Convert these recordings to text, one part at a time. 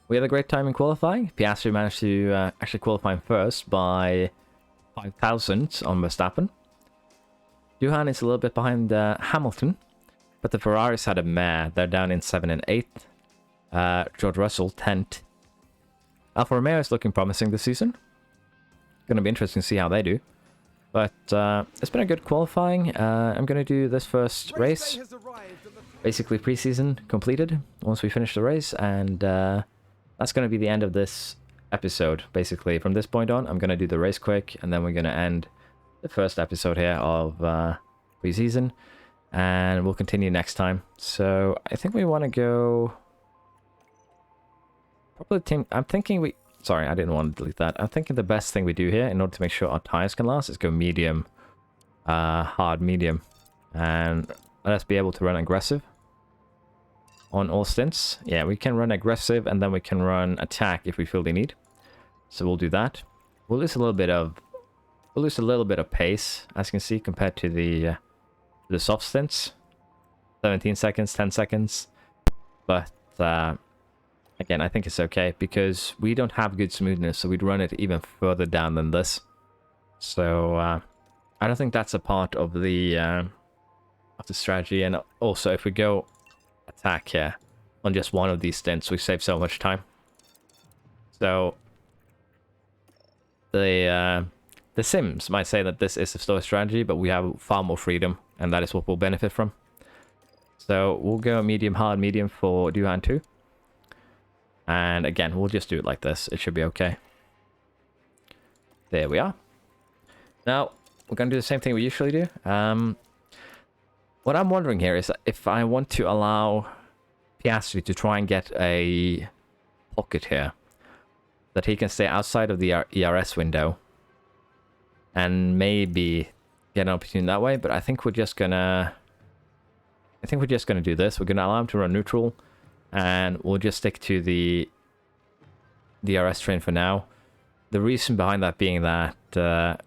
We had a great time in qualifying. Piastri managed to actually qualify first by 5,000 on Verstappen. Duhan is a little bit behind Hamilton, but the Ferraris had a mare. They're down in 7th and 8th. George Russell 10th. Alfa Romeo is looking promising this season. Going to be interesting to see how they do. But it's been a good qualifying. I'm going to do this first race. Basically pre-season completed once we finish the race. And that's going to be the end of this episode. Basically, from this point on, I'm going to do the race quick. And then we're going to end the first episode here of pre-season. And we'll continue next time. So I think we want to go... Probably team... I'm thinking we... Sorry, I didn't want to delete that. I'm thinking the best thing we do here, in order to make sure our tires can last, is go medium, hard, medium. And let us be able to run aggressive on all stints. Yeah, we can run aggressive, and then we can run attack if we feel the need. So we'll do that. We'll lose a little bit of... We'll lose a little bit of pace, as you can see, compared to the soft stints. 17 seconds, 10 seconds. But... Again, I think it's okay because we don't have good smoothness, so we'd run it even further down than this. So I don't think that's a part of the strategy. And also, if we go attack here on just one of these stints, we save so much time. So the Sims might say that this is a slower strategy, but we have far more freedom, and that is what we'll benefit from. So we'll go medium, hard, medium for Duhan 2. And again, we'll just do it like this. It should be okay. There we are. Now, we're going to do the same thing we usually do. What I'm wondering here is if I want to allow Piastri to try and get a pocket here, that he can stay outside of the ERS window and maybe get an opportunity that way. But I think we're just gonna... do this. We're gonna allow him to run neutral. And we'll just stick to the DRS train for now. The reason behind that being that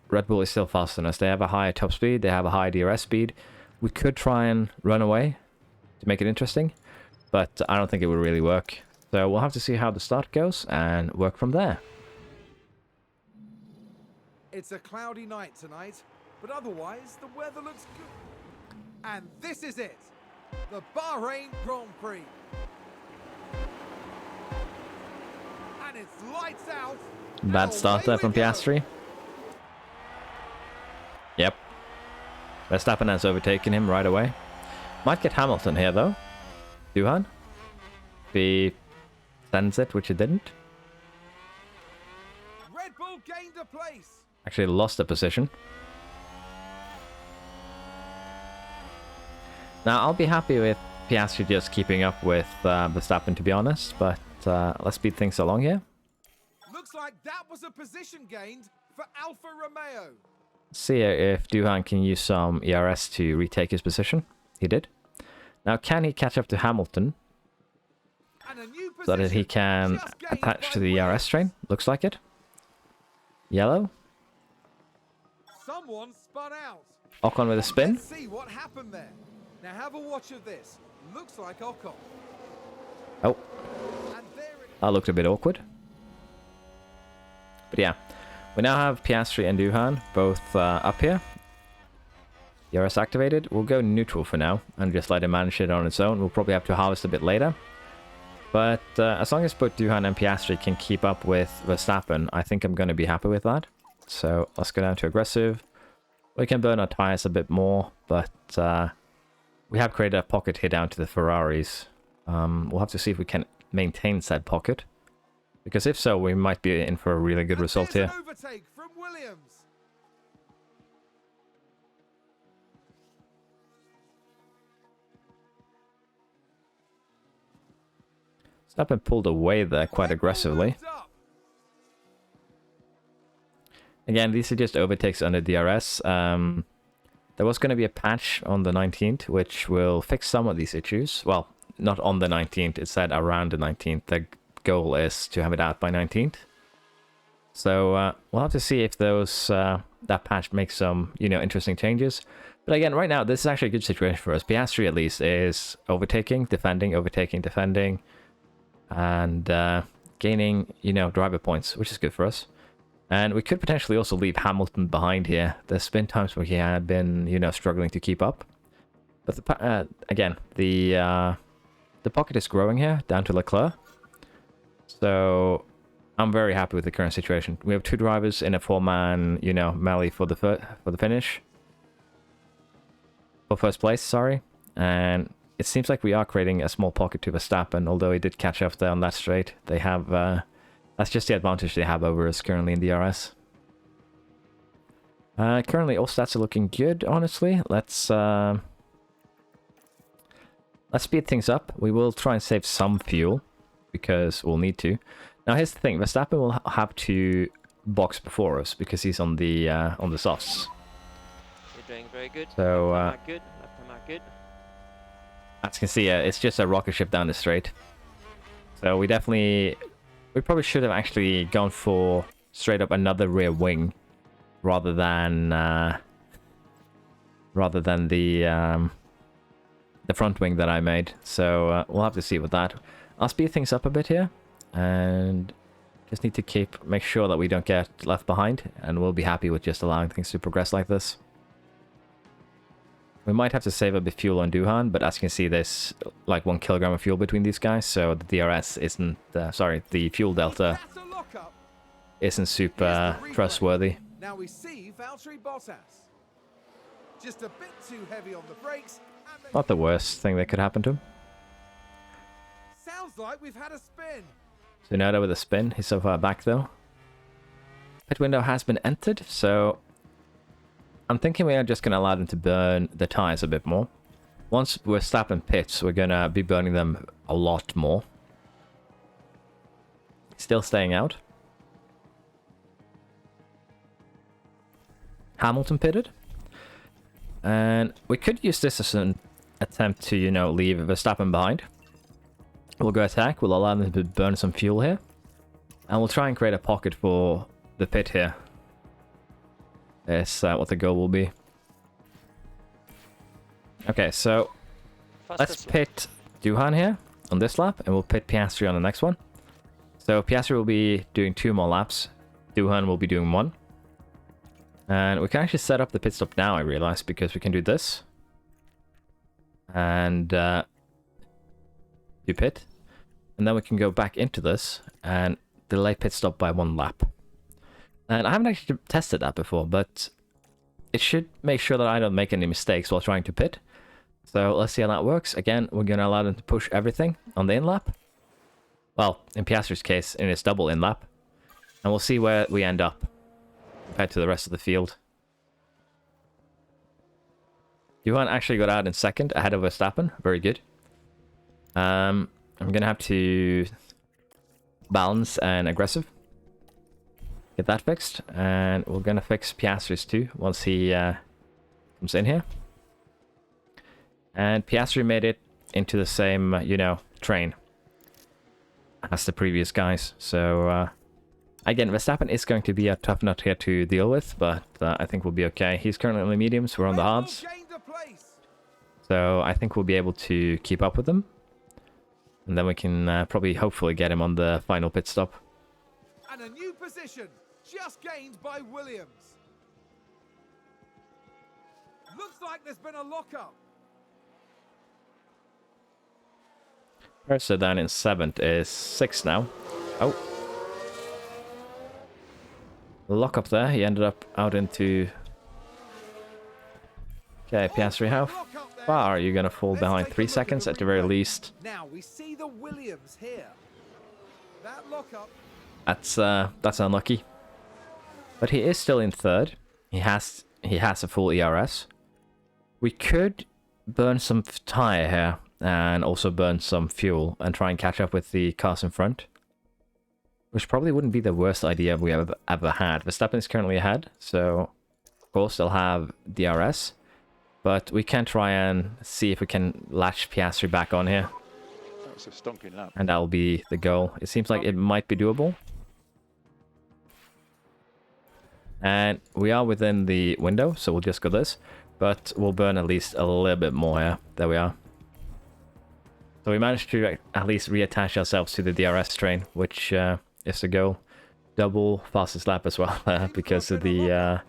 Red Bull is still faster than us. They have a higher top speed. They have a high DRS speed. We could try and run away to make it interesting. But I don't think it would really work. So we'll have to see how the start goes and work from there. It's a cloudy night tonight. But otherwise, the weather looks good. And this is it. The Bahrain Grand Prix. And it's lights out. Bad start there from Piastri. Yep. Verstappen has overtaken him right away. Might get Hamilton here though. Duhan. If he sends it, which he didn't. Red Bull gained a place. Actually lost a position. Now I'll be happy with Piastri just keeping up with Verstappen, to be honest, but let's speed things along here. Looks like that was a position gained for Alfa Romeo. See if Duhan can use some ERS to retake his position. He did. Now, can he catch up to Hamilton so that he can attach to the ERS train? Looks like it. Yellow. Someone spun out. Ocon with a spin. Let's see what happened there. Now have a watch of this. Looks like Ocon. Oh. And there it is. That looked a bit awkward. But yeah, we now have Piastri and Duhan both up here. ERS activated. We'll go neutral for now and just let him manage it on its own. We'll probably have to harvest a bit later. But as long as both Duhan and Piastri can keep up with Verstappen, I think I'm going to be happy with that. So let's go down to aggressive. We can burn our tires a bit more, but we have created a pocket here down to the Ferraris. We'll have to see if we can maintain said pocket. Because if so, we might be in for a really good result here. Overtake from Williams. Verstappen pulled away there quite aggressively. Again, these are just overtakes under DRS. There was going to be a patch on the 19th, which will fix some of these issues. Well, not on the 19th, it said around the 19th. The goal is to have it out by 19th. So we'll have to see if those that patch makes some, interesting changes. But again, right now, this is actually a good situation for us. Piastri, at least, is overtaking, defending, and gaining, you know, driver points, which is good for us. And we could potentially also leave Hamilton behind here. There's been times where he had been, you know, struggling to keep up. But again, the pocket is growing here down to Leclerc. So I'm very happy with the current situation. We have 2 drivers in a 4-man, you know, melee for the finish. For first place, sorry. And it seems like we are creating a small pocket to Verstappen, although he did catch up there on that straight. They have, that's just the advantage they have over us currently in DRS. Currently, all stats are looking good, honestly. Let's speed things up. We will try and save some fuel, because we'll need to. Now, here's the thing. Verstappen will have to box before us, because he's on the softs. You're doing very good. So, left time out good. As you can see, it's just a rocket ship down the straight. So we probably should have actually gone for straight up another rear wing, rather than the front wing that I made. So we'll have to see with that. I'll speed things up a bit here, and just need to make sure that we don't get left behind, and we'll be happy with just allowing things to progress like this. We might have to save a bit of fuel on Duhan, but as you can see, there's like 1 kilogram of fuel between these guys, so the DRS isn't, the fuel delta isn't super trustworthy. Now we see Valtteri Bottas. Just a bit too heavy on the brakes. Not the worst thing that could happen to him. Sounds like we've had a spin. Tsunoda with a spin. He's so far back though. Pit window has been entered, so I'm thinking we are just going to allow them to burn the tires a bit more. Once Verstappen pits, we're going to be burning them a lot more. Still staying out. Hamilton pitted. And we could use this as an attempt to, you know, leave Verstappen behind. We'll go attack. We'll allow them to burn some fuel here. And we'll try and create a pocket for the pit here. That's what the goal will be. Okay, so let's pit Duhan here on this lap, and we'll pit Piastri on the next one. So Piastri will be doing 2 more laps. Duhan will be doing 1. And we can actually set up the pit stop now, I realize, because we can do this. And do pit. And then we can go back into this and delay pit stop by 1 lap. And I haven't actually tested that before, but it should make sure that I don't make any mistakes while trying to pit. So let's see how that works. Again, we're going to allow them to push everything on the in-lap. Well, in Piastri's case, in his double in-lap. And we'll see where we end up compared to the rest of the field. Duhan actually got out in second, ahead of Verstappen. Very good. I'm going to have to balance and aggressive. Get that fixed, and we're gonna fix Piastri's too once he comes in here. And Piastri made it into the same, you know, train as the previous guys. So again, Verstappen is going to be a tough nut here to deal with, but I think we'll be okay. He's currently on the mediums, we're on the hards. So I think we'll be able to keep up with them, and then we can probably, hopefully, get him on the final pit stop. And a new position just gained by Williams. Looks like there's been a lockup. So down in 7th is 6th now. Oh. The lock up there, he ended up out into... Okay, Piastri, how far are you going to fall behind? 3 seconds at the very least. Now we see the Williams here. That lockup. That's unlucky. But he is still in 3rd. He has a full ERS. We could burn some tire here and also burn some fuel and try and catch up with the cars in front, which probably wouldn't be the worst idea we ever had. Verstappen is currently ahead, so of course they'll have DRS, but we can try and see if we can latch Piastri back on here. That was a stonking lap. And that'll be the goal. It seems like it might be doable. And we are within the window, so we'll just go this. But we'll burn at least a little bit more here. There we are. So we managed to at least reattach ourselves to the DRS train, which is the goal. Double fastest lap as well, because of the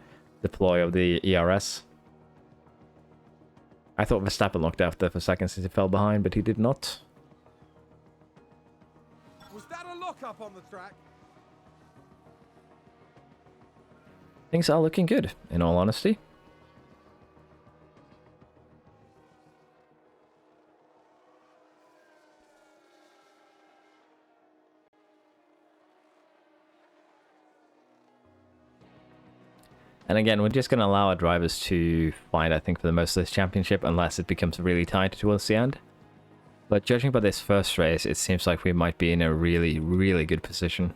deploy of the ERS. I thought Verstappen locked out there for a second since he fell behind, but he did not. Was that a lock-up on the track? Things are looking good, in all honesty. And again, we're just going to allow our drivers to fight, I think, for the most of this championship, unless it becomes really tight towards the end. But judging by this first race, it seems like we might be in a really, really good position.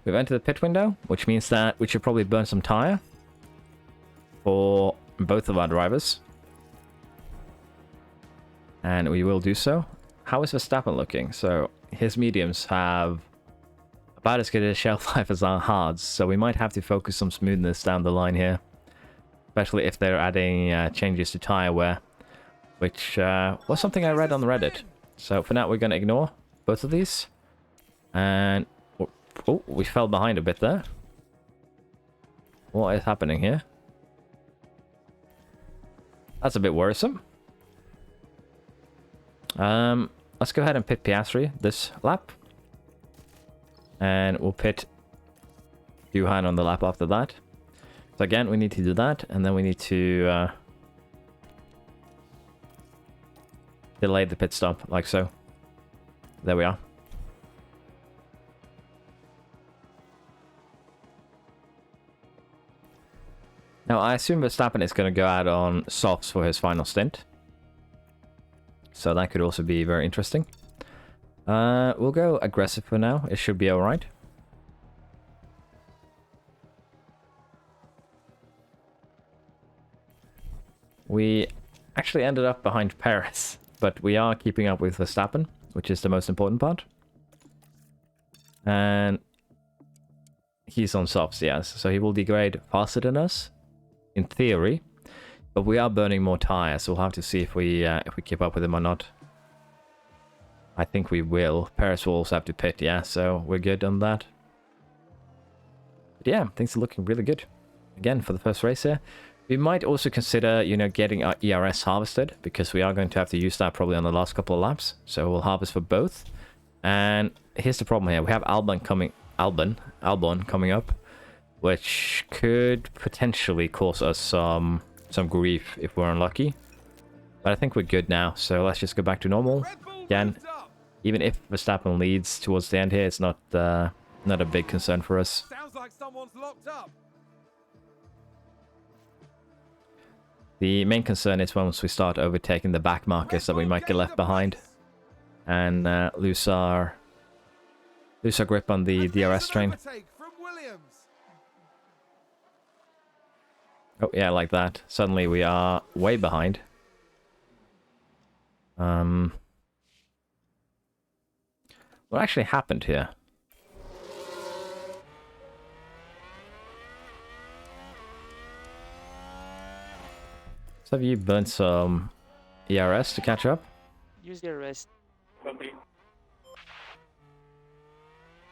We've entered the pit window, which means that we should probably burn some tire for both of our drivers. And we will do so. How is Verstappen looking? So his mediums have about as good a shelf life as our hards, so we might have to focus some smoothness down the line here. Especially if they're adding changes to tire wear, which was something I read on Reddit. So for now we're going to ignore both of these. And oh, we fell behind a bit there. What is happening here? That's a bit worrisome. Let's go ahead and pit Piastri this lap. And we'll pit Johan on the lap after that. So again, we need to do that, and then we need to delay the pit stop, like so. There we are. Now, I assume Verstappen is going to go out on softs for his final stint. So that could also be very interesting. We'll go aggressive for now. It should be alright. We actually ended up behind Perez, but we are keeping up with Verstappen, which is the most important part. And he's on softs, yes. So he will degrade faster than us, in theory. But we are burning more tires, so we'll have to see if we keep up with him or not. I think we will. Perez will also have to pit, yeah, so we're good on that. But yeah, things are looking really good. Again, for the first race here. We might also consider, you know, getting our ERS harvested, because we are going to have to use that probably on the last couple of laps. So we'll harvest for both. And here's the problem here. We have Albon coming up, which could potentially cause us some grief if we're unlucky. But I think we're good now, so let's just go back to normal. Again, even if Verstappen leads towards the end here, it's not a big concern for us. Sounds like someone's locked up. The main concern is once we start overtaking the back markers that we might get left behind and lose our grip on the DRS train. Oh yeah, like that. Suddenly we are way behind. What actually happened here? So have you burnt some ERS to catch up? Use the rest.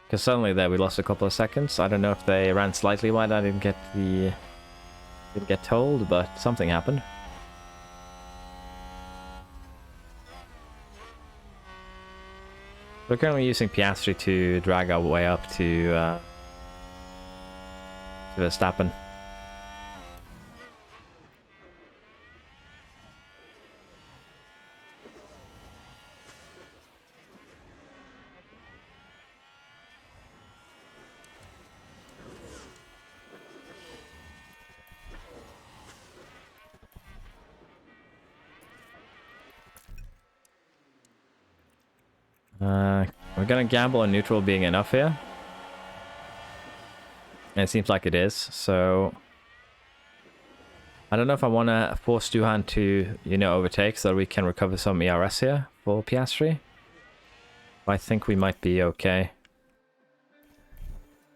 Because suddenly there we lost a couple of seconds. I don't know if they ran slightly wide. I didn't get told, but something happened. We're currently using Piastri to drag our way up to Verstappen. We're gonna gamble on neutral being enough here. And it seems like it is, so... I don't know if I want to force Duhan to, you know, overtake so that we can recover some ERS here for Piastri. I think we might be okay.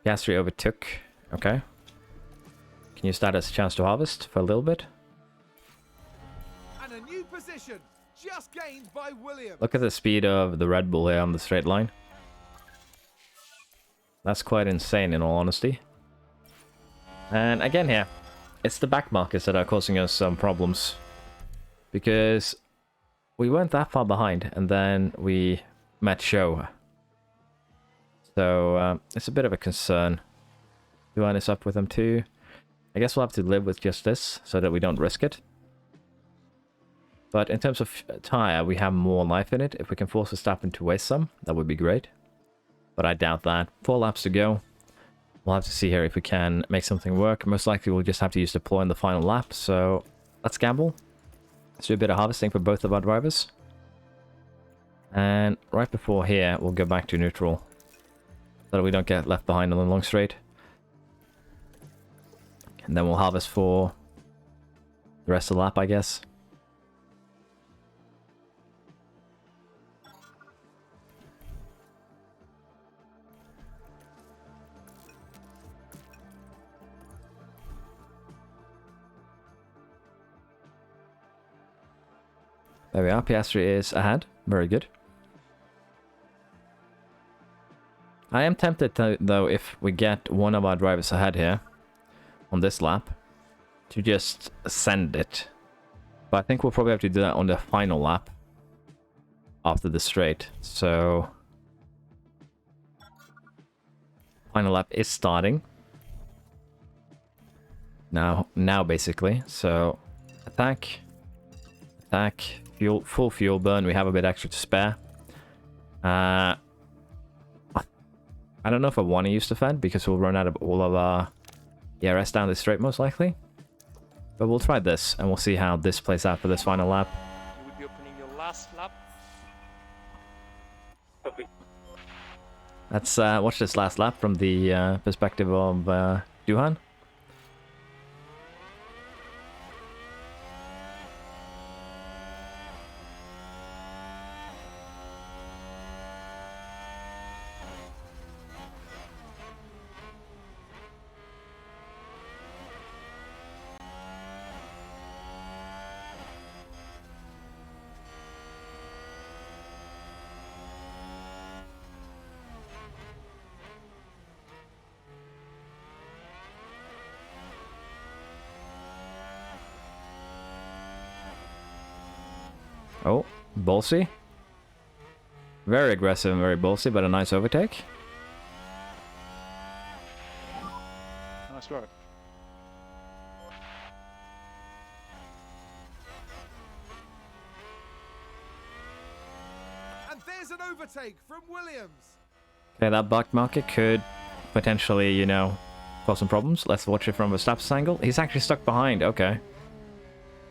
Piastri overtook. Okay. Can use that as a chance to harvest for a little bit. And a new position just gained by Williams. Look at the speed of the Red Bull here on the straight line. That's quite insane in all honesty. And again here, it's the back markers that are causing us some problems. Because we weren't that far behind and then we met Show. So it's a bit of a concern. Duhan is up with them too. I guess we'll have to live with just this so that we don't risk it. But in terms of tyre, we have more life in it. If we can force Verstappen to waste some, that would be great. But I doubt that. 4 laps to go. We'll have to see here if we can make something work. Most likely we'll just have to use deploy in the final lap. So let's gamble. Let's do a bit of harvesting for both of our drivers. And right before here, we'll go back to neutral. So that we don't get left behind on the long straight. And then we'll harvest for the rest of the lap, I guess. There we are, Piastri is ahead. Very good. I am tempted to, though, if we get one of our drivers ahead here on this lap, to just send it. But I think we'll probably have to do that on the final lap after the straight. So final lap is starting now basically. So attack, fuel, full fuel burn. We have a bit extra to spare. I don't know if I want to use defend because we'll run out of all of our ERS down this straight most likely. But we'll try this and we'll see how this plays out for this final lap. You will be opening your last lap. Let's watch this last lap from the perspective of Duhan. Oh, ballsy. Very aggressive and very ballsy, but a nice overtake. Nice work. And there's an overtake from Williams. Okay, that back market could potentially, you know, cause some problems. Let's watch it from Verstappen's angle. He's actually stuck behind. Okay.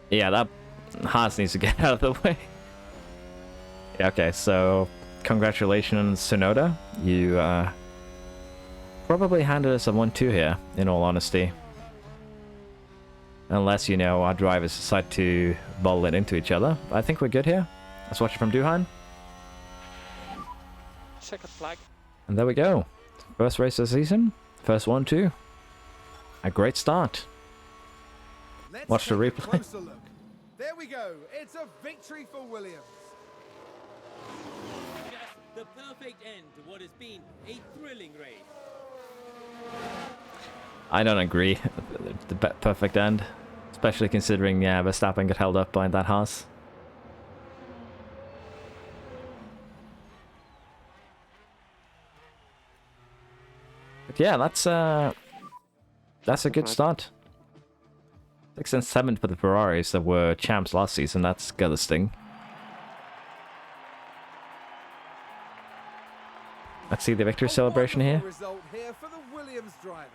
Yeah, that Haas needs to get out of the way. Yeah, okay, so congratulations, Sonoda. You probably handed us a 1-2 here, in all honesty. Unless, you know, our drivers decide to bowl it into each other. I think we're good here. Let's watch it from Duhan. Second flag. And there we go. First race of the season. First 1-2. A great start. Let's Watch the take a replay. closer look. There we go. It's a victory for Williams. Just the perfect end to what has been a thrilling race. I don't agree. The perfect end. Especially considering, yeah, Verstappen got held up by that Haas. But yeah, that's a good start. 6th and 7th for the Ferraris that were champs last season. That's got a sting. Let's see the victory celebration here. Result here for the Williams driver.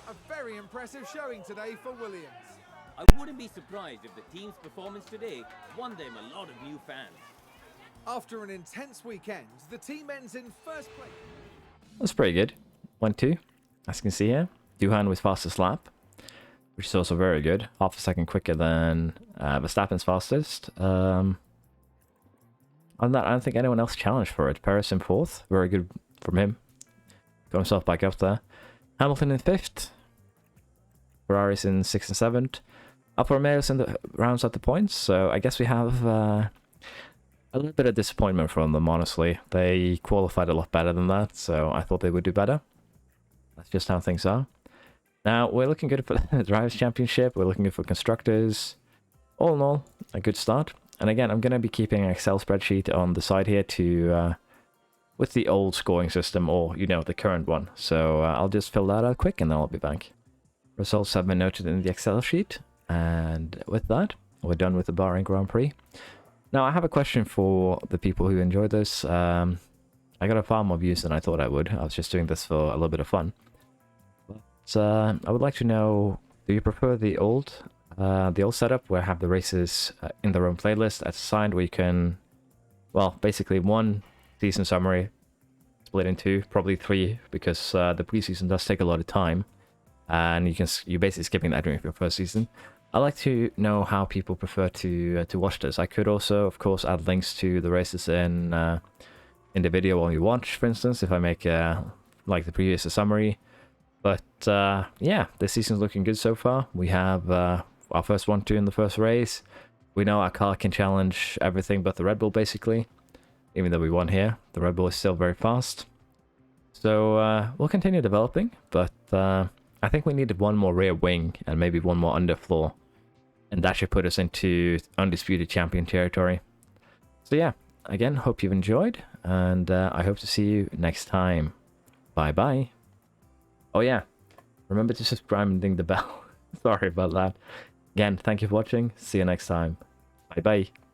A very impressive showing today for Williams. I wouldn't be surprised if the team's performance today won them a lot of new fans. After an intense weekend, the team ends in first place. That's pretty good. 1-2, as you can see here. Duhan with fastest lap, which is also very good. Half a second quicker than Verstappen's fastest. On that, I don't think anyone else challenged for it. Paris in 4th, very good from him. Got himself back up there. Hamilton in 5th. Ferrari's in 6th and 7th. Alfa Romeo's in the rounds at the points, so I guess we have a little bit of disappointment from them, honestly. They qualified a lot better than that, so I thought they would do better. That's just how things are. Now, we're looking good for the Drivers' Championship. We're looking good for Constructors. All in all, a good start. And again, I'm going to be keeping an Excel spreadsheet on the side here to with the old scoring system, or, you know, the current one. So I'll just fill that out quick and then I'll be back. Results have been noted in the Excel sheet. And with that, we're done with the Bahrain Grand Prix. Now, I have a question for the people who enjoyed this. I got a far more views than I thought I would. I was just doing this for a little bit of fun. But I would like to know, do you prefer the old setup where I have the races in their own playlist as assigned, where you can, well, basically one season summary split in 2, probably 3, because the preseason does take a lot of time, and you're basically skipping that during your first season. I like to know how people prefer to watch this. I could also, of course, add links to the races in the video while you watch, for instance, if I make like the previous summary. But yeah, this season's looking good so far. We have our first 1-2 in the first race. We know our car can challenge everything but the Red Bull, basically. Even though we won here, the Red Bull is still very fast. So we'll continue developing, but I think we needed one more rear wing and maybe one more underfloor. And that should put us into undisputed champion territory. So yeah, again, hope you've enjoyed, and I hope to see you next time. Bye-bye. Oh yeah, remember to subscribe and ding the bell. Sorry about that. Again, thank you for watching. See you next time. Bye-bye.